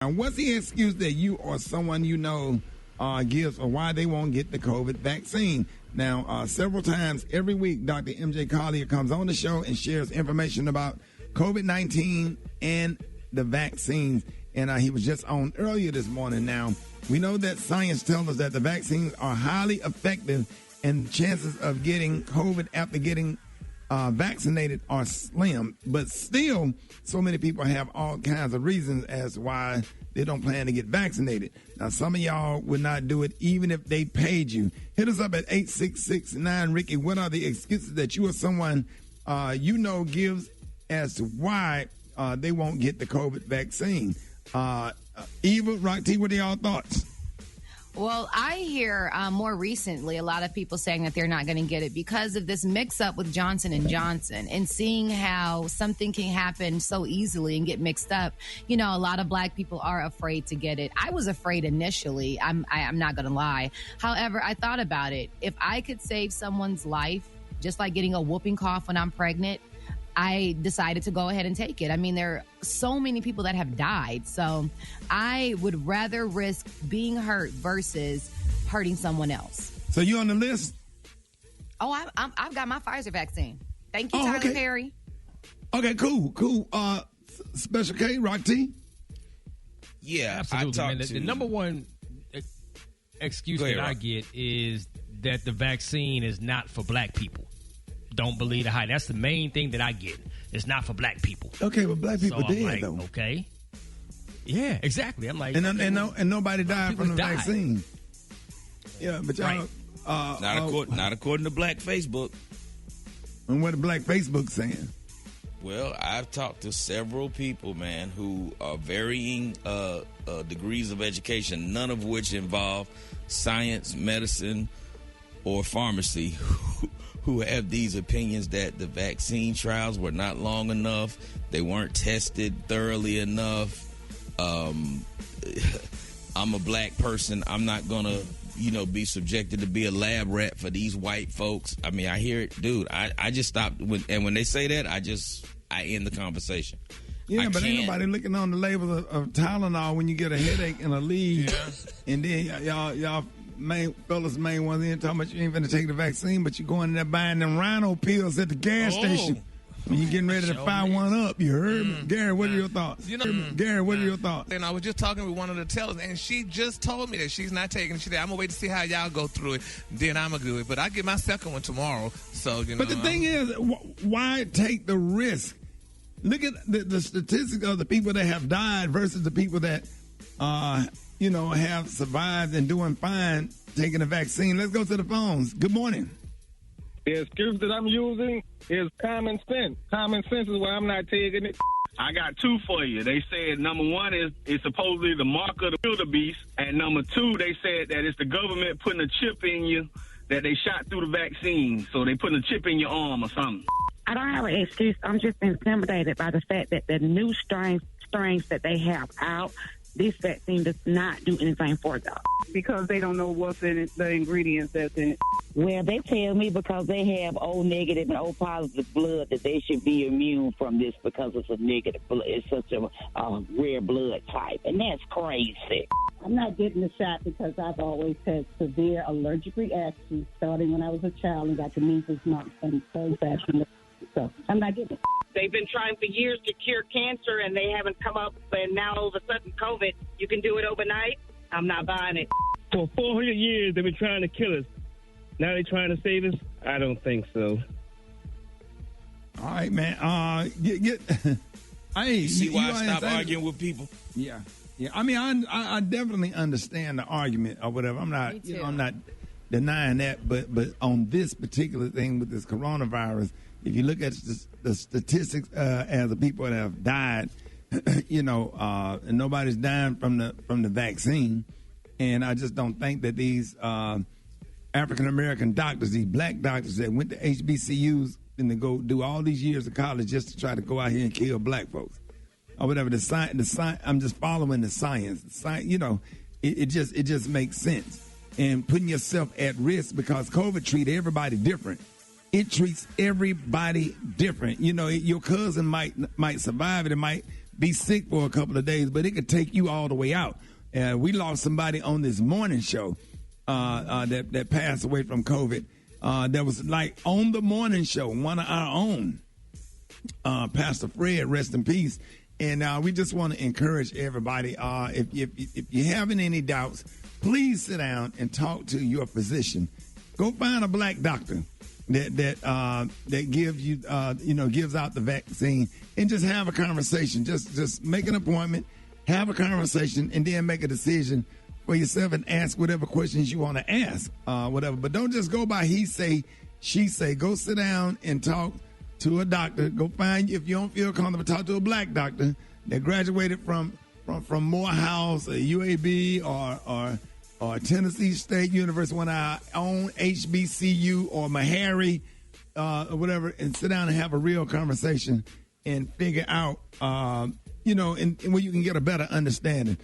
And what's the excuse that you or someone you know gives for why they won't get the COVID vaccine? Now, several times every week, Dr. MJ Collier comes on the show and shares information about COVID-19 and the vaccines. And he was just on earlier this morning. Now, we know that science tells us that the vaccines are highly effective and chances of getting COVID after getting vaccinated are slim, but still so many people have all kinds of reasons as to why they don't plan to get vaccinated. Now, some of y'all would not do it even if they paid you. Hit us up at 866-9-RICKY. What are the excuses that you or someone you know gives as to why they won't get the COVID vaccine? Eva, Rock-T, what are y'all thoughts? Well, I hear more recently a lot of people saying that they're not going to get it because of this mix-up with Johnson & Johnson and seeing how something can happen so easily and get mixed up. You know, a lot of black people are afraid to get it. I was afraid initially. I'm not going to lie. However, I thought about it. If I could save someone's life, just like getting a whooping cough when I'm pregnant, I decided to go ahead and take it. I mean, there are so many people that have died. So I would rather risk being hurt versus hurting someone else. So you on the list? Oh, I've got my Pfizer vaccine. Thank you, Tyler Perry. Okay, cool. Special K, Rock T? Yeah, absolutely. The number one excuse that I get is that the vaccine is not for black people. Don't believe the hype. That's the main thing that I get. It's not for black people. Okay, but black people did, though. Okay. Yeah, exactly. I'm like, and nobody died from the vaccine. Yeah, but y'all, not according to Black Facebook. And what the Black Facebook saying? Well, I've talked to several people, man, who are varying degrees of education, none of which involve science, medicine, or pharmacy, who have these opinions that the vaccine trials were not long enough, they weren't tested thoroughly enough. I'm a black person. I'm not gonna, be subjected to be a lab rat for these white folks. I mean, I hear it, dude. I just stopped when they say that, I end the conversation. Yeah, but ain't nobody looking on the label of Tylenol when you get a headache and a leave, and then y'all. Fellas main ones in talking about you ain't finna take the vaccine, but you going in there buying them rhino pills at the gas station when you getting ready to fire one up. You heard me? Gary, what are your thoughts? Gary, what are your thoughts? And I was just talking with one of the tellers, and she just told me that she's not taking it. She said, I'm going to wait to see how y'all go through it, then I'm going to do it. But I get my second one tomorrow. So, But the thing is, why take the risk? Look at the statistics of the people that have died versus the people that have survived and doing fine taking the vaccine. Let's go to the phones. Good morning. The excuse that I'm using is common sense. Common sense is why I'm not taking it. I got two for you. They said number one is it's supposedly the mark of the wildebeest, and number two, they said that it's the government putting a chip in you that they shot through the vaccine, so they putting a chip in your arm or something. I don't have an excuse. I'm just intimidated by the fact that the new strains that they have out, this vaccine does not do anything for them. Because they don't know what's in it, the ingredients that's in it. Well, they tell me because they have O negative and O positive blood that they should be immune from this because it's a negative blood. It's such a rare blood type, and that's crazy. I'm not getting the shot because I've always had severe allergic reactions starting when I was a child and got the measles, mumps, and cold fashion. So I'm not getting it. They've been trying for years to cure cancer, and they haven't come up, and now all of a sudden COVID, you can do it overnight? I'm not buying it. For 400 years, they've been trying to kill us. Now they're trying to save us? I don't think so. All right, man. Hey, see why I stop arguing with people? Yeah. I mean, I definitely understand the argument or whatever. I'm not, I'm not denying that. But on this particular thing with this coronavirus, if you look at the statistics as the people that have died, and nobody's dying from the vaccine, and I just don't think that these African American doctors, these black doctors that went to HBCUs and they go do all these years of college just to try to go out here and kill black folks or whatever. The science. I'm just following the science. The science, it just makes sense. And putting yourself at risk because COVID treats everybody different. It treats everybody different. Your cousin might survive it. It might be sick for a couple of days, but it could take you all the way out. We lost somebody on this morning show that passed away from COVID. That was like on the morning show, one of our own, Pastor Fred, rest in peace. And we just want to encourage everybody, if you're having any doubts, please sit down and talk to your physician. Go find a black doctor that gives you, gives out the vaccine, and just have a conversation. Just make an appointment, have a conversation, and then make a decision for yourself and ask whatever questions you want to ask, whatever. But don't just go by he say, she say. Go sit down and talk to a doctor. Go find, if you don't feel comfortable, talk to a black doctor that graduated from Morehouse or UAB or Tennessee State University, one of our own HBCU or Meharry or whatever, and sit down and have a real conversation and figure out, and where you can get a better understanding.